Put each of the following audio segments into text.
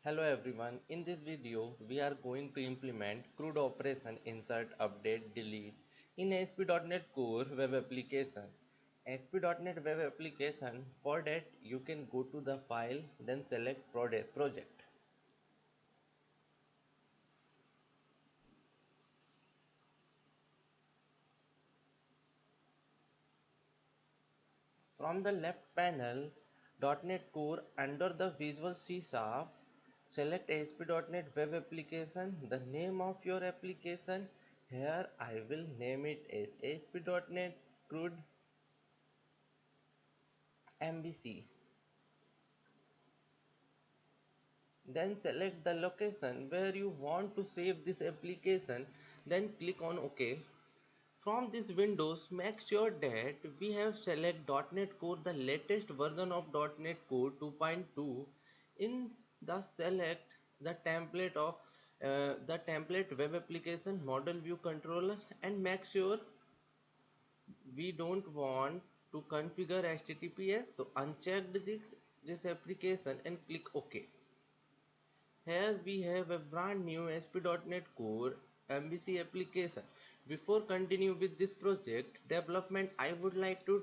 Hello everyone, in this video we are going to implement CRUD operation insert, update, delete in ASP.NET Core web application. ASP.NET web application, for that you can go to the file, then select project. From the left panel, .NET Core under the Visual C Sharp, select ASP.NET Web Application, the name of your application. Here I will name it as ASP.NET CRUD MVC. Then select the location where you want to save this application, then click on OK. From this windows, make sure that we have select .NET Core, the latest version of .NET Core 2.2. In the select the template of the template web application model view controller, and make sure we don't want to configure HTTPS, so uncheck this application and click OK. Here we have a brand new ASP.NET Core MVC application. Before continue with this project development, I would like to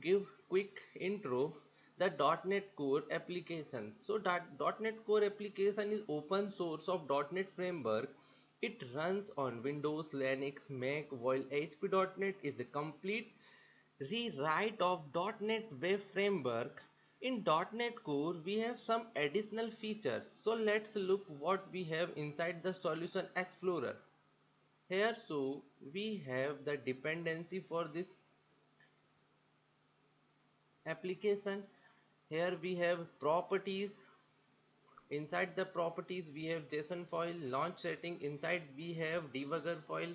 give quick intro the .NET Core application. So that .NET Core application is open source of .NET framework. It runs on Windows, Linux, Mac, while ASP.NET is a complete rewrite of .NET Web Framework. In .NET Core, we have some additional features. So let's look what we have inside the Solution Explorer. Here, so we have the dependency for this application. Here we have properties. Inside the properties, we have JSON file, launch setting. Inside we have debugger file.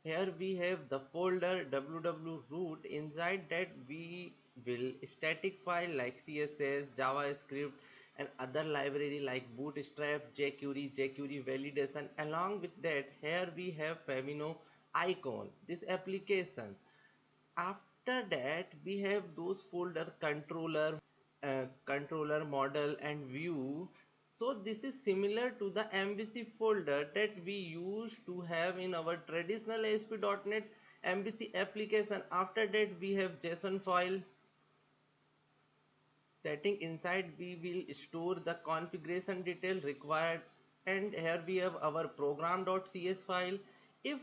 Here we have the folder www root. Inside that we will static file like CSS, JavaScript and other library like Bootstrap, jQuery validation. Along with that, here we have Femino icon, this application. After that we have those folder controller model and view. So this is similar to the MVC folder that we used to have in our traditional ASP.NET MVC application. After that we have JSON file setting. Inside we will store the configuration detail required, and here we have our program.cs file. If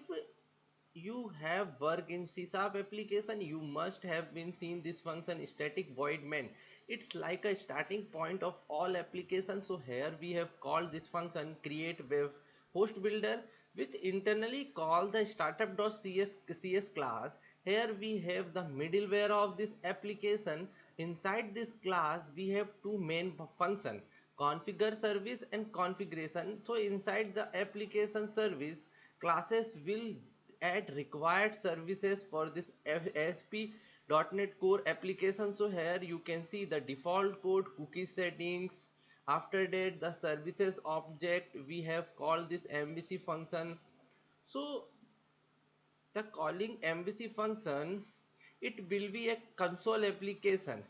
you have worked in C# application, you must have been seen this function static void main. It's like a starting point of all applications. So here we have called this function create web host builder, which internally call the startup.cs class. Here we have the middleware of this application. Inside this class we have two main functions, configure service and configuration. So inside the application service, classes will add required services for this ASP.NET Core application. So here you can see the default code, cookie settings. After that the services object, we have called this MVC function. So the calling MVC function, it will be a console application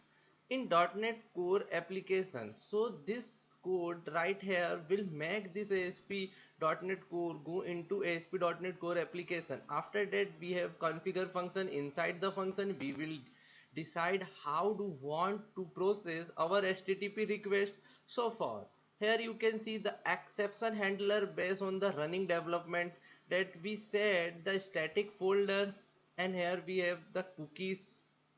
in .NET Core application. So this code right here will make this ASP.NET Core go into ASP.NET Core application. After that we have configure function. Inside the function we will decide how to want to process our HTTP request. So far here you can see the exception handler based on the running development that we set the static folder, and here we have the cookies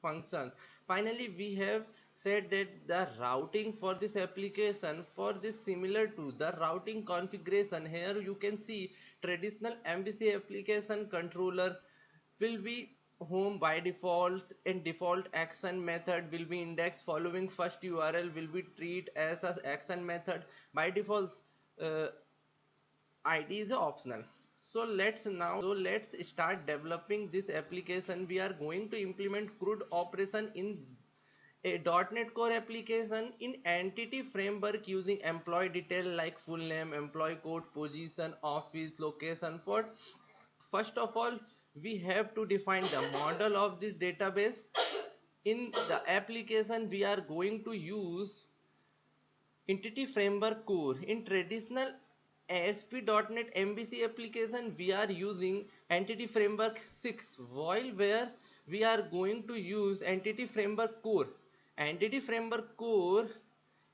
function. Finally we have said that the routing for this application, for this similar to the routing configuration. Here you can see traditional MVC application controller will be home by default, and default action method will be indexed following first URL will be treated as an action method. By default ID is optional. So let's start developing this application. We are going to implement CRUD operation in a .NET Core application in entity framework using employee detail like full name, employee code, position, office, location. For first of all we have to define the model of this database. In the application we are going to use Entity Framework Core. In traditional ASP.NET MVC application, we are using Entity Framework 6, while where we are going to use Entity Framework Core. Entity Framework Core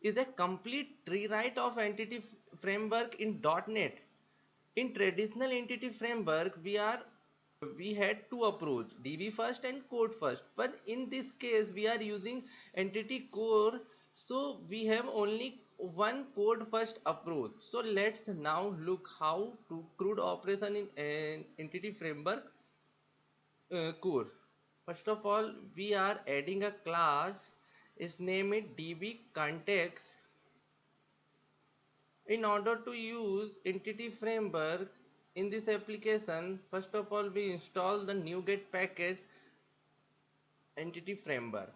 is a complete rewrite of Entity Framework in .NET. In traditional Entity Framework, we had two approach, DB first and code first, but in this case we are using Entity Core, so we have only one code first approach. So let's now look how to CRUD operation in an Entity Framework Core. First of all, we are adding a class, is name it DB context. In order to use Entity Framework in this application, first of all we install the NuGet package Entity Framework.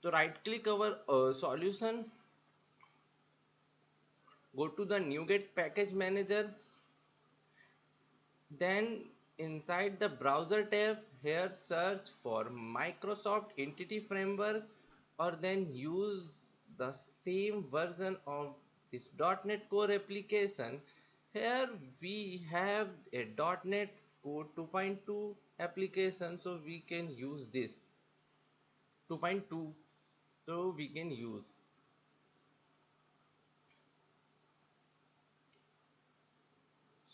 So right click our solution, go to the NuGet package manager, then inside the browser tab, here search for Microsoft Entity Framework, or then use the same version of this .NET Core application. Here we have a .NET Core 2.2 application, so we can use this 2.2, so we can use.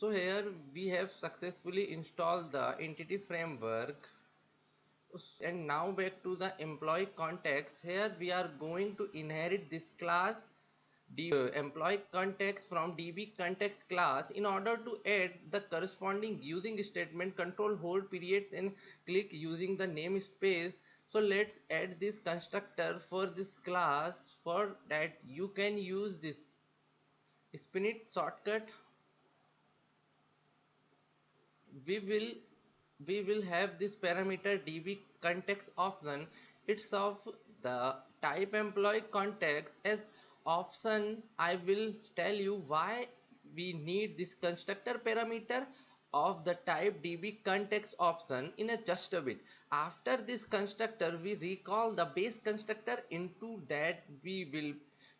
So here we have successfully installed the Entity Framework. And now back to the employee context. Here we are going to inherit this class employee context from DB context class. In order to add the corresponding using statement, control hold periods and click using the namespace. So let's add this constructor for this class. For that you can use this spinit shortcut. We will have this parameter DB context option. It's of the type employee context. As option, I will tell you why we need this constructor parameter of the type DB context option in a just a bit. After this constructor, we recall the base constructor. Into that we will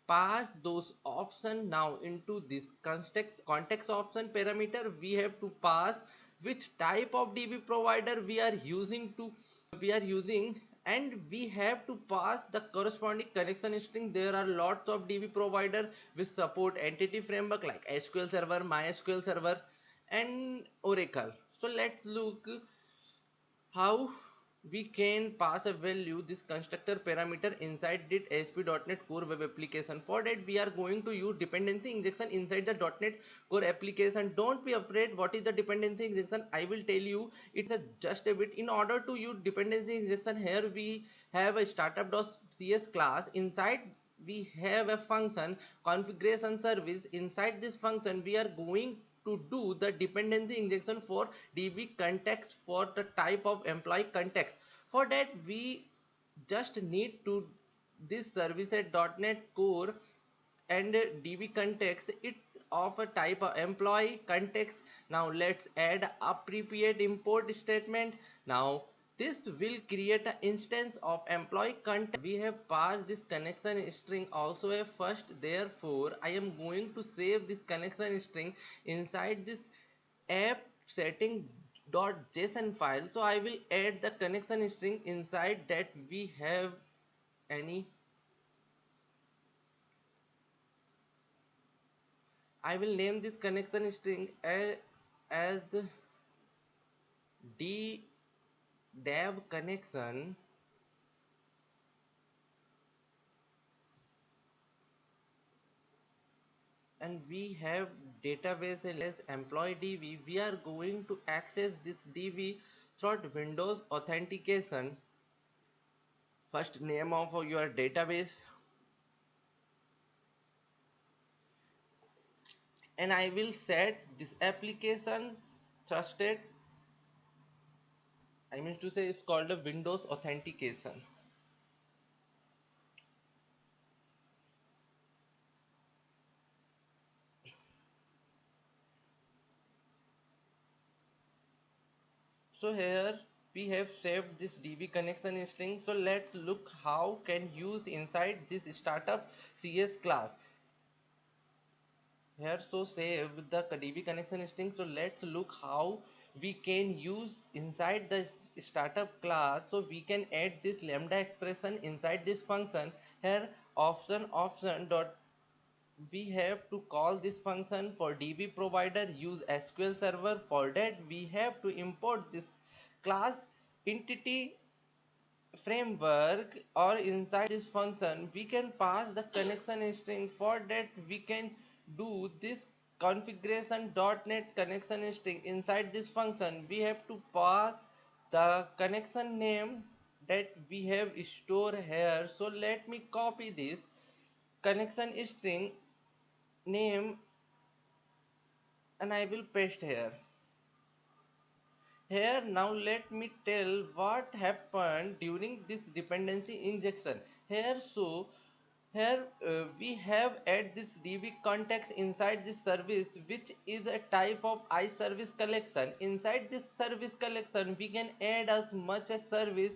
pass those option. Now into this context option parameter, we have to pass which type of DB provider we are using, and we have to pass the corresponding connection string. There are lots of DB provider which support Entity Framework like SQL Server, MySQL Server and Oracle. So let's look how we can pass a value this constructor parameter inside this ASP.NET Core web application. For that we are going to use dependency injection inside the .NET Core application. Don't be afraid what is the dependency injection, I will tell you. It's a just a bit. In order to use dependency injection, here we have a startup.cs class. Inside we have a function configuration service. Inside this function we are going to do the dependency injection for DB context for the type of employee context. For that we just need to this service at .NET Core and DB context. It's of a type of employee context. Now let's add appropriate import statement. Now this will create an instance of employee context. We have passed this connection string also a first. Therefore, I am going to save this connection string inside this app setting.json file. So I will add the connection string inside that we have any. I will name this connection string as dev connection, and we have database as employee DB. We are going to access this DB through Windows authentication. First name of your database, and I will set this application trusted. I mean to say it's called a Windows authentication. So here we have saved this db connection string. So let's look how can use inside this startup cs class here. So save the db connection string. So let's look how we can use inside the startup class. So we can add this lambda expression inside this function here. Option dot, we have to call this function for db provider use sql server. For that we have to import this class entity framework, or inside this function we can pass the connection string. For that we can do this configuration.net connection string. Inside this function we have to pass the connection name that we have stored here. So let me copy this connection string name and I will paste here. Here now let me tell what happened during this dependency injection. Here so here we have add this db context inside this service, which is a type of iService collection. Inside this service collection we can add as much as service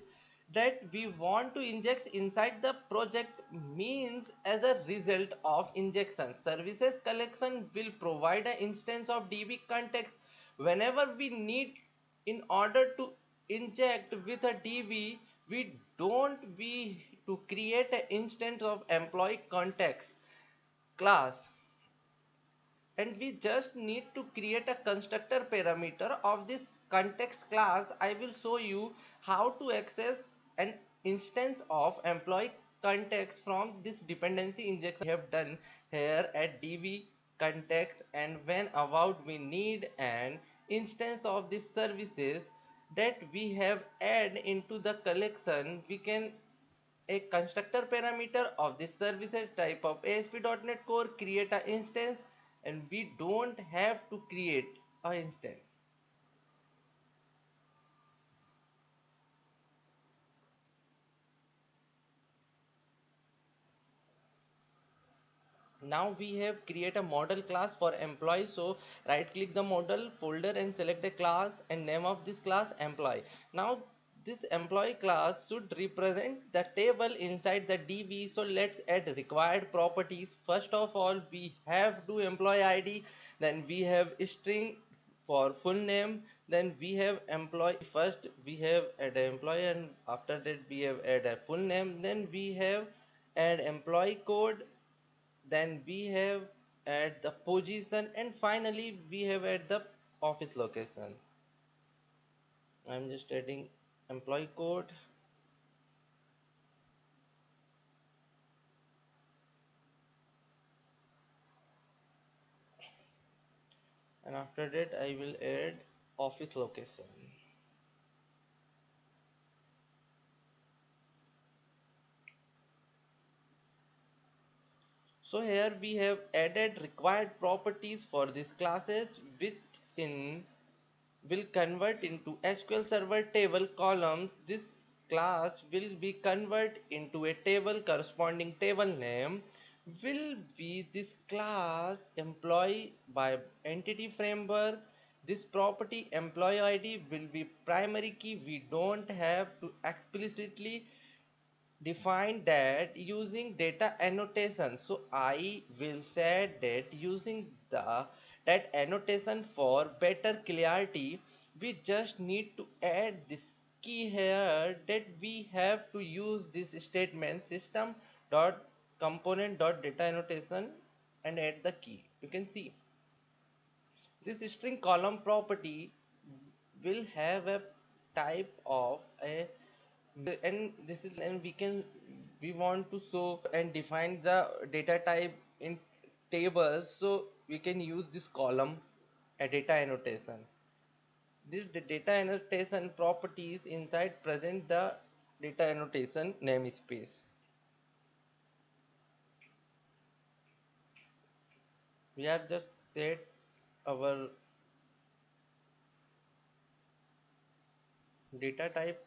that we want to inject inside the project. Means as a result of injection, services collection will provide an instance of db context whenever we need. In order to inject with a db, we don't we to create an instance of employee context class, and we just need to create a constructor parameter of this context class. I will show you how to access an instance of employee context from this dependency injection we have done here at db context. And when about we need an instance of these services that we have add into the collection, we can a constructor parameter of this services type of ASP.NET Core create an instance, and we don't have to create an instance. Now we have create a model class for employee. So right click the model folder and select the class and name of this class employee. Now this employee class should represent the table inside the db. So let's add required properties. First of all we have to employee id, then we have string for full name, then we have employee. First we have add employee and after that we have add a full name, then we have add employee code, then we have at the position, and finally we have at the office location. I'm just adding employee code, and after that I will add office location. So here we have added required properties for these classes, which in will convert into SQL Server table columns. This class will be convert into a table. Corresponding table name will be this class employee by entity framework. This property employee ID will be primary key. We don't have to explicitly define that using data annotation. So I will say that using the that annotation for better clarity. We just need to add this key here, that we have to use this statement system dot component dot data annotation and add the key. You can see this string column property will have a type of a, and this is, and we want to show and define the data type in tables. So we can use this column a data annotation. This the data annotation properties inside present the data annotation namespace. We have just set our data type.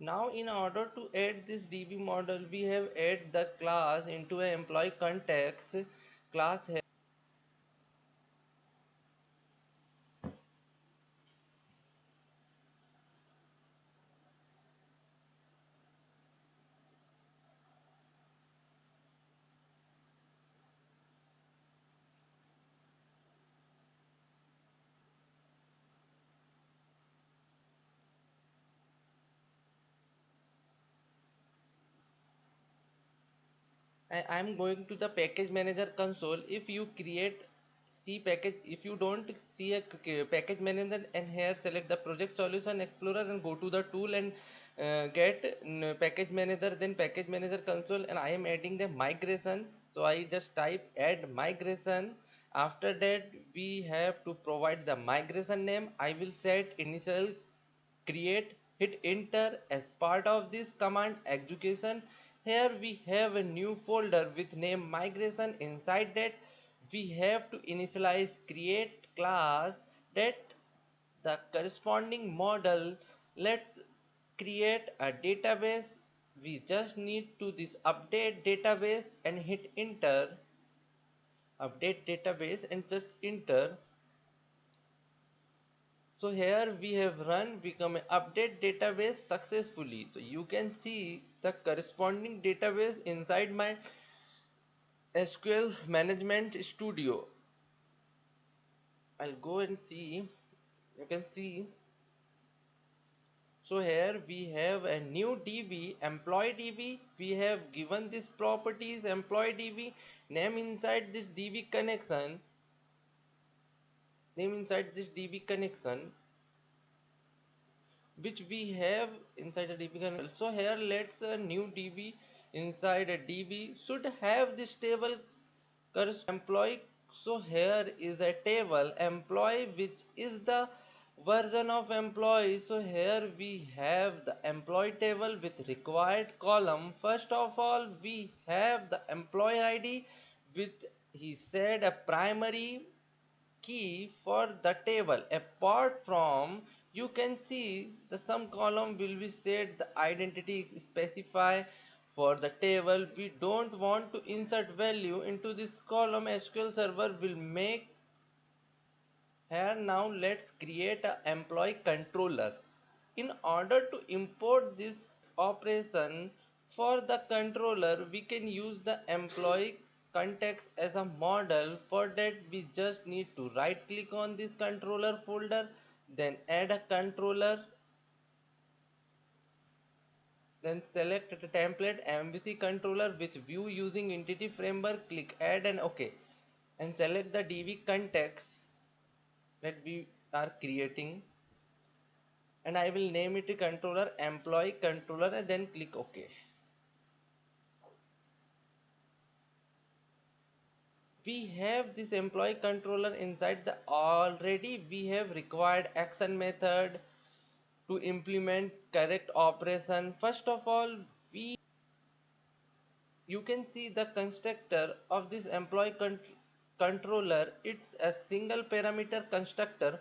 Now in order to add this DB model, we have add the class into a employee context class here. I'm going to the package manager console. If you create C package, if you don't see a package manager, and here select the project solution explorer and go to the tool and get package manager, then package manager console, and I am adding the migration. So I just type add migration. After that we have to provide the migration name. I will set initial create, hit enter. As part of this command execution, here we have a new folder with name migration. Inside that we have to initialize create class that the corresponding model. Let's create a database. We just need to this update database and hit enter. Update database and just enter. So here we have run become an update database successfully. So you can see the corresponding database inside my SQL Management Studio. I'll go and see. You can see. So here we have a new DB, employee DB. We have given this properties employee DB name inside this DB connection. Name inside this DB connection, which we have inside a DB connection. So here let's a new DB inside a DB should have this table employee. So here is a table employee, which is the version of employee. So here we have the employee table with required column. First of all we have the employee ID with he said a primary key for the table. Apart from, you can see the some column will be set the identity specify for the table. We don't want to insert value into this column. SQL server will make. Here now let's create a employee controller. In order to import this operation for the controller, we can use the employee context as a model. For that we just need to right click on this controller folder, then add a controller, then select the template MVC controller with view using entity framework, click add and OK, and select the DB context that we are creating, and I will name it a controller employee controller and then click OK. We have this employee controller inside the already we have required action method to implement correct operation. First of all, you can see the constructor of this employee controller. It's a single parameter constructor.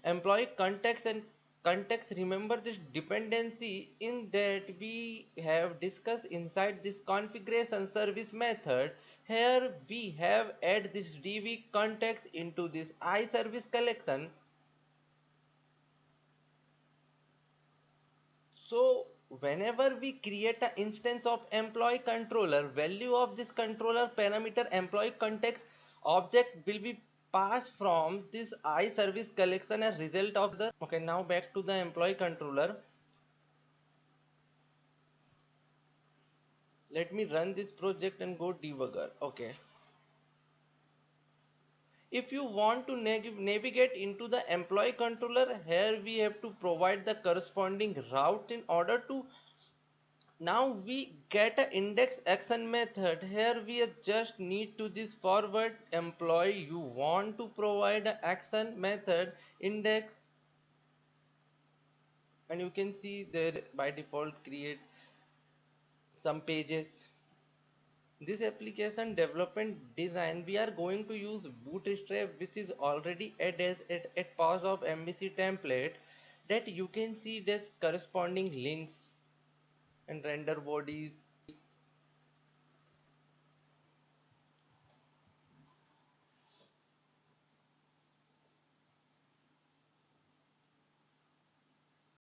Employee context and context, remember this dependency in that we have discussed inside this configuration service method. Here we have add this DB context into this iService collection. So whenever we create an instance of employee controller, value of this controller parameter employee context object will be passed from this iService collection as result of the. Okay, now back to the employee controller. Let me run this project and go debugger. Okay. If you want to navigate into the employee controller, here we have to provide the corresponding route in order to. Now we get an index action method. Here we just need to this forward employee. You want to provide an action method index, and you can see there by default create some pages. This application development design, we are going to use Bootstrap, which is already added at pause of MVC template, that you can see this corresponding links. and render bodies.